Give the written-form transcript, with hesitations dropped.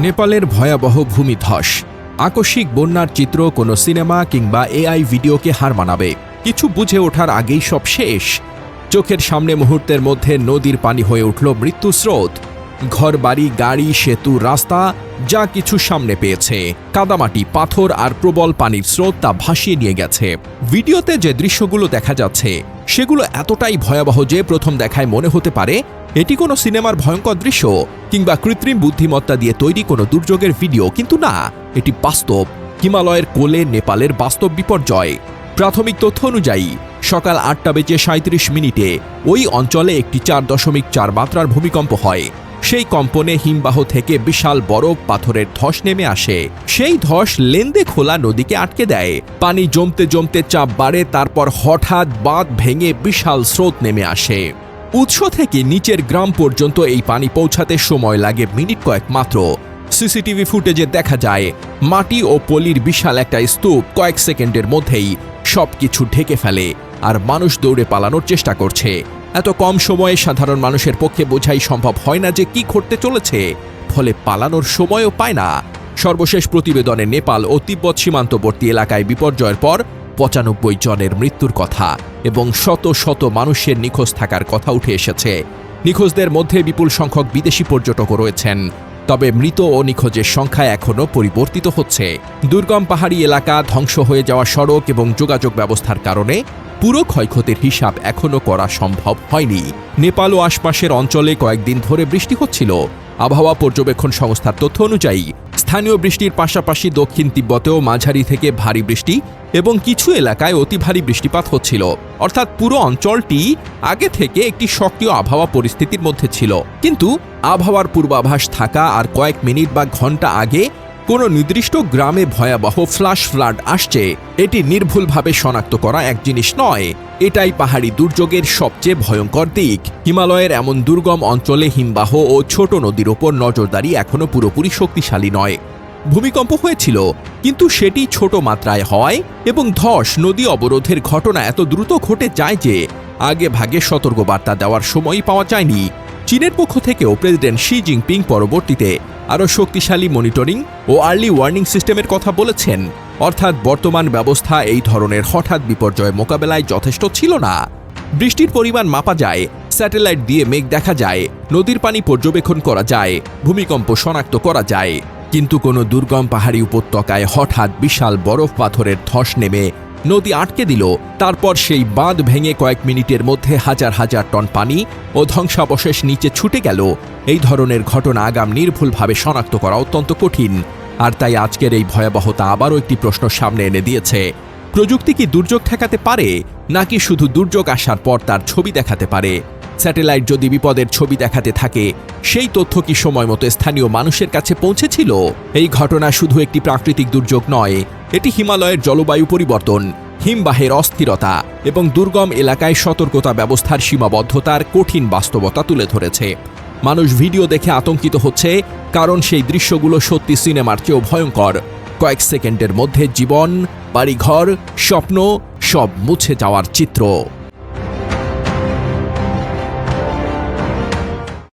নেপালের ভয়াবহ ভূমিধস। আকস্মিক বন্যার চিত্র কোনো সিনেমা কিংবা এআই ভিডিওকে হার মানাবে। কিছু বুঝে ওঠার আগেই সব শেষ। চোখের সামনে মুহূর্তের মধ্যে নদীর পানি হয়ে উঠল মৃত্যু স্রোত। ঘরবাড়ি, গাড়ি, সেতু, রাস্তা যা কিছু সামনে পেয়েছে, কাদামাটি, পাথর আর প্রবল পানির স্রোত তা ভাসিয়ে নিয়ে গেছে। ভিডিওতে যে দৃশ্যগুলো দেখা যাচ্ছে সেগুলো এতটাই ভয়াবহ যে প্রথম দেখায় মনে হতে পারে এটি কোনো সিনেমার ভয়ঙ্কর দৃশ্য কিংবা কৃত্রিম বুদ্ধিমত্তা দিয়ে তৈরি কোনো দুর্যোগের ভিডিও, কিন্তু না, এটি বাস্তব। হিমালয়ের কোলে নেপালের বাস্তব বিপর্যয়। প্রাথমিক তথ্য অনুযায়ী সকাল 8:37 ওই অঞ্চলে একটি 4.4 মাত্রার ভূমিকম্প হয়। সেই কম্পনে হিমবাহ থেকে বিশাল বরফ পাথরের ধস নেমে আসে। সেই ধস লেন্দে খোলা নদীকে আটকে দেয়। পানি জমতে জমতে চাপ বাড়ে, তারপর হঠাৎ বাঁধ ভেঙে বিশাল স্রোত নেমে আসে। উৎস থেকে নিচের গ্রাম পর্যন্ত এই পানি পৌঁছাতে সময় লাগে মিনিট কয়েক মাত্র। সিসিটিভি ফুটেজে দেখা যায় মাটি ও পলির বিশাল একটা স্তূপ কয়েক সেকেন্ডের মধ্যেই সবকিছু ঢেকে ফেলে, আর মানুষ দৌড়ে পালানোর চেষ্টা করছে। এত কম সময়ে সাধারণ মানুষের পক্ষে বোঝাই সম্ভব হয় না যে কি ঘটতে চলেছে, ফলে পালানোর সময়ও পায় না। সর্বশেষ প্রতিবেদনে নেপাল ও তিব্বত সীমান্তবর্তী এলাকায় বিপর্যয়ের পর 95 জনের মৃত্যুর কথা এবং শত শত মানুষের নিখোঁজ থাকার কথা উঠে এসেছে। নিখোঁজদের মধ্যে বিপুল সংখ্যক বিদেশি পর্যটকও রয়েছেন। তবে মৃত ও নিখোঁজের সংখ্যা এখনও পরিবর্তিত হচ্ছে। দুর্গম পাহাড়ি এলাকা, ধ্বংস হয়ে যাওয়া সড়ক এবং যোগাযোগ ব্যবস্থার কারণে পুরো ক্ষয়ক্ষতির হিসাব এখনও করা সম্ভব হয়নি। নেপাল ও আশপাশের অঞ্চলে কয়েকদিন ধরে বৃষ্টি হচ্ছিল। আবহাওয়া পর্যবেক্ষণ সংস্থার তথ্য অনুযায়ী স্থানীয় বৃষ্টির পাশাপাশি দক্ষিণ তিব্বতেও মাঝারি থেকে ভারী বৃষ্টি এবং কিছু এলাকায় অতি ভারী বৃষ্টিপাত হচ্ছিল। অর্থাৎ পুরো অঞ্চলটি আগে থেকে একটি সক্রিয় আবহাওয়া পরিস্থিতির মধ্যে ছিল। কিন্তু আবহাওয়ার পূর্বাভাস থাকা আর কয়েক মিনিট বা ঘন্টা আগে কোনো নির্দিষ্ট গ্রামে ভয়াবহ ফ্ল্যাশ ফ্লাড আসছে, এটি নির্ভুলভাবে শনাক্ত করা এক জিনিস নয়। এটাই পাহাড়ি দুর্যোগের সবচেয়ে ভয়ঙ্কর দিক। হিমালয়ের এমন দুর্গম অঞ্চলে হিমবাহ ও ছোট নদীর ওপর নজরদারি এখনও পুরোপুরি শক্তিশালী নয়। ভূমিকম্প হয়েছিল, কিন্তু সেটি ছোট মাত্রায় হয় এবং ধস, নদী অবরোধের ঘটনা এত দ্রুত ঘটে যায় যে আগে ভাগে সতর্কবার্তা দেওয়ার সময়ই পাওয়া যায়নি। চীনের পক্ষ থেকেও প্রেসিডেন্ট শি জিনপিং পরবর্তীতে আরও শক্তিশালী মনিটরিং ও আর্লি ওয়ার্নিং সিস্টেমের কথা বলেছেন। অর্থাৎ বর্তমান ব্যবস্থা এই ধরনের হঠাৎ বিপর্যয় মোকাবেলায় যথেষ্ট ছিল না। বৃষ্টির পরিমাণ মাপা যায়, স্যাটেলাইট দিয়ে মেঘ দেখা যায়, নদীর পানি পর্যবেক্ষণ করা যায়, ভূমিকম্প শনাক্ত করা যায়। কিন্তু কোনো দুর্গম পাহাড়ি উপত্যকায় হঠাৎ বিশাল বরফ পাথরের ধস নেমে নদী আটকে দিল, তারপর সেই বাঁধ ভেঙে কয়েক মিনিটের মধ্যে হাজার হাজার টন পানি ও ধ্বংসাবশেষ নিচে ছুটে গেল। এই ধরনের ঘটনা আগাম নির্ভুলভাবে শনাক্ত করা অত্যন্ত কঠিন। আর তাই আজকের এই ভয়াবহতা আবারও একটি প্রশ্ন সামনে এনে দিয়েছে। প্রযুক্তি কি দুর্যোগ ঠেকাতে পারে, নাকি শুধু দুর্যোগ আসার পর তার ছবি দেখাতে পারে? স্যাটেলাইট যদি বিপদের ছবি দেখাতে থাকে, সেই তথ্য কি সময় মতো স্থানীয় মানুষের কাছে পৌঁছেছিল? এই ঘটনা শুধু একটি প্রাকৃতিক দুর্যোগ নয়, এটি হিমালয়ের জলবায়ু পরিবর্তন, হিমবাহের অস্থিরতা এবং দুর্গম এলাকায় সতর্কতা ব্যবস্থার সীমাবদ্ধতার কঠিন বাস্তবতা তুলে ধরেছে। মানুষ ভিডিও দেখে আতঙ্কিত হচ্ছে, কারণ সেই দৃশ্যগুলো সত্যি সিনেমার চেয়েও ভয়ঙ্কর। কয়েক সেকেন্ডের মধ্যে জীবন, বাড়িঘর, স্বপ্ন সব মুছে যাওয়ার চিত্র।